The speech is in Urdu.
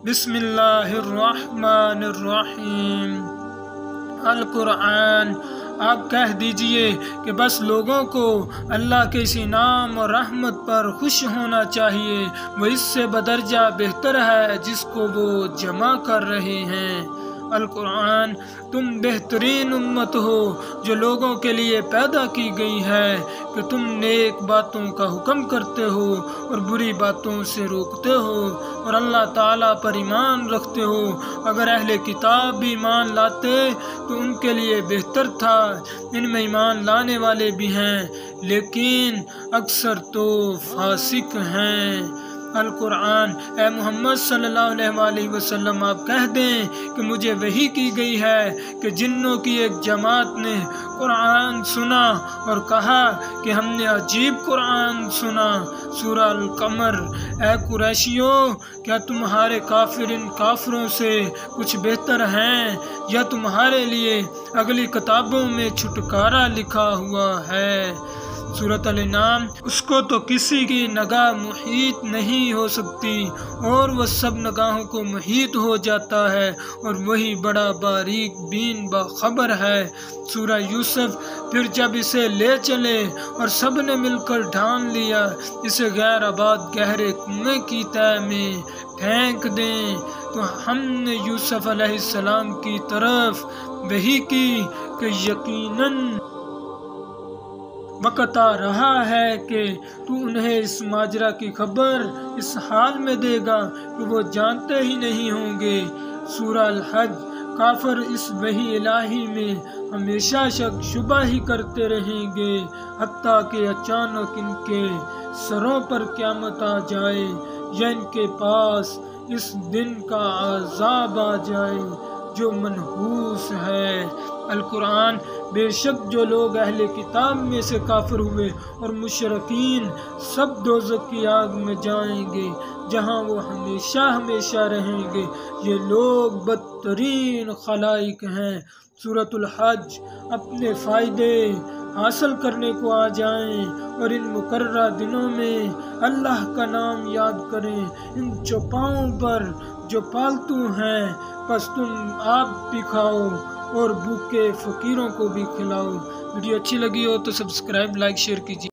بسم اللہ الرحمن الرحیم۔ القرآن آپ کہہ دیجئے کہ بس لوگوں کو اللہ کے اس انعام اور رحمت پر خوش ہونا چاہیے، وہ اس سے بدرجہ بہتر ہے جس کو وہ جمع کر رہے ہیں۔ القرآن تم بہترین امت ہو جو لوگوں کے لیے پیدا کی گئی ہے کہ تم نیک باتوں کا حکم کرتے ہو اور بری باتوں سے روکتے ہو اور اللہ تعالیٰ پر ایمان رکھتے ہو۔ اگر اہل کتاب بھی ایمان لاتے تو ان کے لیے بہتر تھا، ان میں ایمان لانے والے بھی ہیں لیکن اکثر تو فاسق ہیں۔ القرآن اے محمد صلی اللہ علیہ وآلہ وسلم آپ کہہ دیں کہ مجھے وحی کی گئی ہے کہ جنوں کی ایک جماعت نے قرآن سنا اور کہا کہ ہم نے عجیب قرآن سنا۔ سورہ القمر۔ اے قریشیوں، کیا تمہارے کافر ان کافروں سے کچھ بہتر ہیں یا تمہارے لیے اگلی کتابوں میں چھٹکارا لکھا ہوا ہے؟ سورۃ الانعام۔ اس کو تو کسی کی نگاہ محیط نہیں ہو سکتی اور وہ سب نگاہوں کو محیط ہو جاتا ہے اور وہی بڑا باریک بین باخبر ہے۔ سورہ یوسف۔ پھر جب اسے لے چلے اور سب نے مل کر ڈھان لیا، اسے غیر آباد گہرے کنویں کی تہہ میں پھینک دیں تو ہم نے یوسف علیہ السلام کی طرف وحی کی کہ یقیناً وقت آ رہا ہے کہ تو انہیں اس ماجرا کی خبر اس حال میں دے گا کہ وہ جانتے ہی نہیں ہوں گے۔ سورہ الحج۔ کافر اس وحی الہی میں ہمیشہ شک شبہ ہی کرتے رہیں گے حتیٰ کہ اچانک ان کے سروں پر قیامت آ جائے یا ان کے پاس اس دن کا عذاب آ جائے جو منحوس ہے۔ القرآن۔ بے شک جو لوگ اہل کتاب میں سے کافر ہوئے اور مشرکین سب دوزخ کی آگ میں جائیں گے جہاں وہ ہمیشہ ہمیشہ رہیں گے، یہ لوگ بدترین خلائق ہیں۔ سورۃ الحج۔ اپنے فائدے حاصل کرنے کو آ جائیں اور ان مقررہ دنوں میں اللہ کا نام یاد کریں ان چوپاؤں پر جو پالتو ہیں، پس تم آپ بھی کھاؤ اور بھوکے فقیروں کو بھی کھلاؤ۔ ویڈیو اچھی لگی ہو تو سبسکرائب، لائک، شیئر کیجیے۔